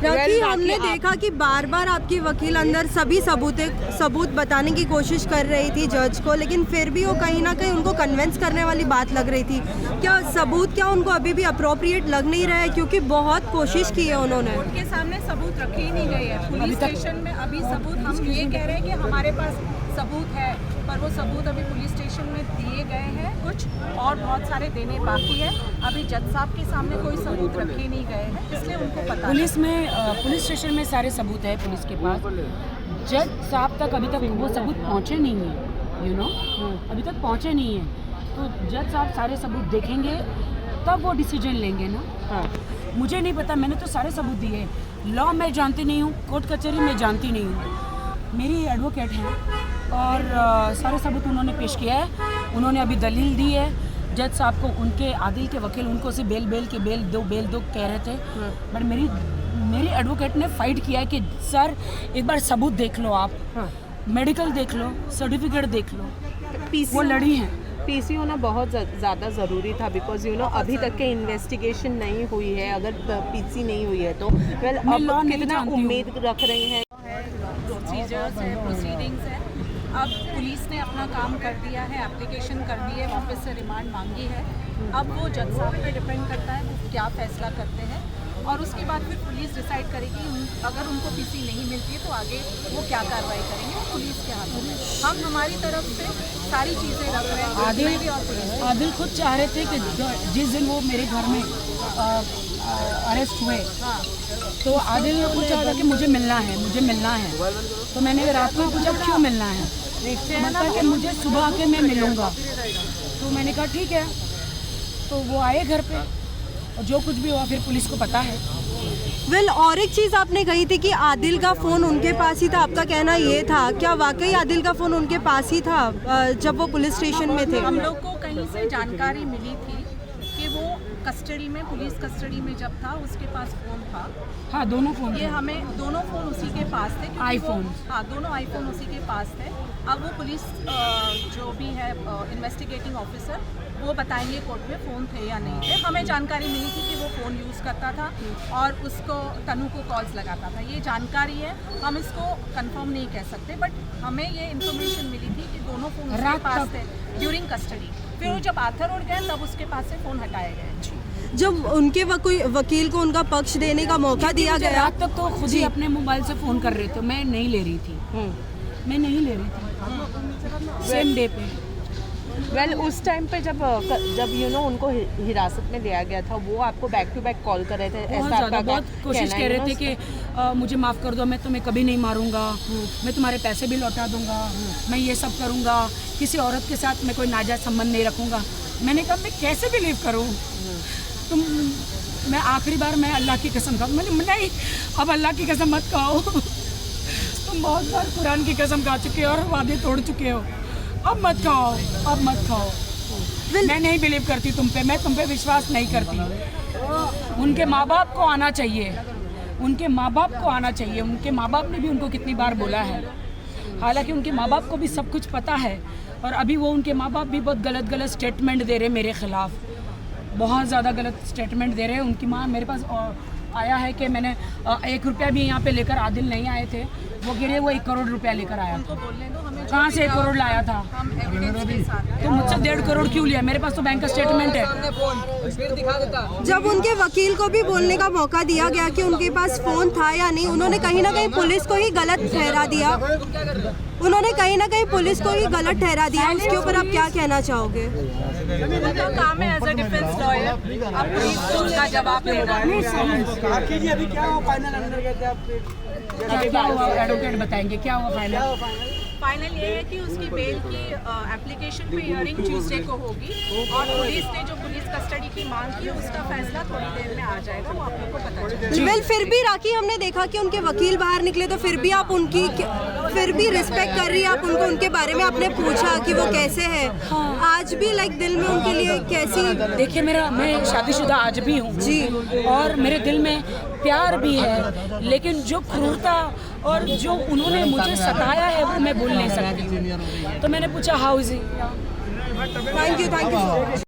राखी, हमने देखा कि बार बार आपकी वकील अंदर सभी सबूत बताने की कोशिश कर रही थी जज को, लेकिन फिर भी वो कहीं ना कहीं उनको कन्विंस करने वाली बात लग रही थी। क्या उनको अभी भी अप्रोप्रिएट लग नहीं रहा है, क्योंकि बहुत कोशिश की है उन्होंने? उनके सामने सबूत रखे ही नहीं गए हैं पुलिस स्टेशन में। अभी सबूत हम ये कह रहे हैं कि हमारे पास सबूत है, पर वो सबूत अभी पुलिस स्टेशन में दिए गए हैं कुछ, और बहुत सारे देने बाकी है। अभी जज साहब के सामने कोई सबूत रखे नहीं गए हैं, इसलिए उनको पता पुलिस स्टेशन में सारे सबूत है पुलिस के पास। जज साहब तक अभी तक वो सबूत पहुँचे नहीं है, अभी तक पहुँचे नहीं है। तो जज साहब सारे सबूत देखेंगे तब वो डिसीजन लेंगे ना। मुझे नहीं पता, मैंने तो सारे सबूत दिए। लॉ मैं जानती नहीं हूँ, कोर्ट कचहरी में जानती नहीं हूँ। मेरी एडवोकेट हैं और सारे सबूत उन्होंने पेश किया है। उन्होंने अभी दलील दी है जज साहब को। उनके आदिल के वकील उनको से बेल दो कह रहे थे, बट मेरी एडवोकेट ने फाइट किया है कि सर एक बार सबूत देख लो, आप मेडिकल देख लो, सर्टिफिकेट देख लो। वो लड़ी हैं। पीसी होना बहुत ज़्यादा ज़रूरी था, बिकॉज अभी तक के इन्वेस्टिगेशन नहीं हुई है। अगर पीसी नहीं हुई है तो अब कितना उम्मीद रख रही हैं? प्रोसीजर्स है, प्रोसीडिंग्स है। अब पुलिस ने अपना काम कर दिया है, एप्लीकेशन कर दी है, वापस से रिमांड मांगी है। अब वो जज साहब पे डिपेंड करता है वो क्या फैसला करते हैं, और उसके बाद फिर पुलिस डिसाइड करेगी। अगर उनको पीसी नहीं मिलती है तो आगे वो क्या कार्रवाई करेंगे, वो पुलिस के हाथों में। हम हमारी तरफ से सारी चीज़ें रख रहे हैं। आदिल खुद चाह रहे थे कि जिस दिन वो मेरे घर में अरेस्ट हुए, तो आदिल ने खुद चाहा था कि मुझे मिलना है। तो मैंने रात को पूछा क्यों मिलना है, मतलब कि मुझे सुबह आके मैं मिलूँगा। तो मैंने कहा ठीक है। तो वो आए घर पे, और जो कुछ भी हुआ फिर पुलिस को पता है। और एक चीज़ आपने कही थी कि आदिल का फ़ोन उनके पास ही था, आपका कहना ये था, क्या वाकई आदिल का फ़ोन उनके पास ही था जब वो पुलिस स्टेशन में थे? हम लोग को कहीं से जानकारी मिली थी कि वो कस्टडी में, पुलिस कस्टडी में जब था उसके पास फ़ोन था। हाँ, दोनों फ़ोन, ये हमें दोनों फ़ोन उसी के पास थे, आईफोन। हाँ, दोनों आईफोन उसी के पास थे। अब वो पुलिस जो भी है इन्वेस्टिगेटिंग ऑफिसर, वो बताएंगे कोर्ट में फ़ोन थे या नहीं थे। हमें जानकारी मिली थी कि वो फ़ोन यूज़ करता था और उसको तनु को कॉल्स लगाता था। ये जानकारी है, हम इसको कंफर्म नहीं कह सकते, बट हमें ये इन्फॉर्मेशन मिली थी कि दोनों फ़ोन उसके पास थे ड्यूरिंग कस्टडी। फिर वो जब आर्थर रोड गए तब उसके पास से फ़ोन हटाए गए। जब उनके वकील को उनका पक्ष देने का मौका दिया गया, रात तक तो खुद ही अपने मोबाइल से फ़ोन कर रहे थे, मैं नहीं ले रही थी। सेम डे पे। उस टाइम पे जब उनको हिरासत में लिया गया था, वो आपको बैक टू बैक कॉल कर रहे थे? बहुत कोशिश कर रहे थे कि मुझे माफ़ कर दो, मैं तुम्हें कभी नहीं मारूंगा, मैं तुम्हारे पैसे भी लौटा दूंगा, मैं ये सब करूंगा, किसी औरत के साथ मैं कोई नाजायज़ संबंध नहीं रखूंगा। मैंने कहा मैं कैसे बिलीव करूं? मैं आखिरी बार मैं अल्लाह की कसम खाऊँ। मैंने नहीं, अब अल्लाह की कसम मत खाओ। तुम बहुत बार कुरान की कसम खा चुके हो और वादे तोड़ चुके हो, अब मत खाओ। मैं नहीं बिलीव करती तुम पे, मैं तुम पे विश्वास नहीं करती। उनके माँ बाप को आना चाहिए, उनके माँ बाप ने भी उनको कितनी बार बोला है। हालांकि उनके माँ बाप को भी सब कुछ पता है, और अभी वो उनके माँ बाप भी बहुत गलत स्टेटमेंट दे रहे हैं मेरे ख़िलाफ़, बहुत ज़्यादा गलत स्टेटमेंट दे रहे हैं। उनकी माँ मेरे पास आया है कि मैंने 1 रुपया भी यहाँ पे लेकर आदिल नहीं आए थे, वो गिरे वो 1 करोड़ रुपया लेकर आया था। कहाँ से 1 करोड़ लाया था? तो मुझसे 1.5 करोड़ क्यों लिया? मेरे पास तो बैंक का स्टेटमेंट है। जब उनके वकील को भी बोलने का मौका दिया गया कि उनके पास फ़ोन था या नहीं, उन्होंने कहीं ना कहीं पुलिस को ही गलत ठहरा दिया। उसके ऊपर आप क्या कहना चाहोगे? उनका काम है एज अ डिफेंस लॉयर, अब पुलिस का जवाब देना। क्या हुआ एडवोकेट बताएंगे, क्या हुआ फाइनल ये है कि उसकी बेल की एप्लीकेशन पे हियरिंग ट्यूसडे को होगी, और पुलिस ने जो पुलिस कस्टडी की मांग की है उसका फैसला थोड़ी देर में आ जाएगा, वो आप लोग को पता चलेगा। फिर भी राखी, हमने देखा कि उनके वकील बाहर निकले, तो फिर भी आप उनकी फिर भी रिस्पेक्ट कर रही है आप उनको, उनके बारे में आपने पूछा कि वो कैसे है? आज भी दिल में उनके लिए कैसी? देखिए, मैं शादीशुदा आज भी हूँ जी, और मेरे दिल में प्यार भी है, लेकिन जो क्रूरता और जो उन्होंने मुझे सताया है वो मैं भूल नहीं सकती। तो मैंने पूछा how is he. Thank you so much.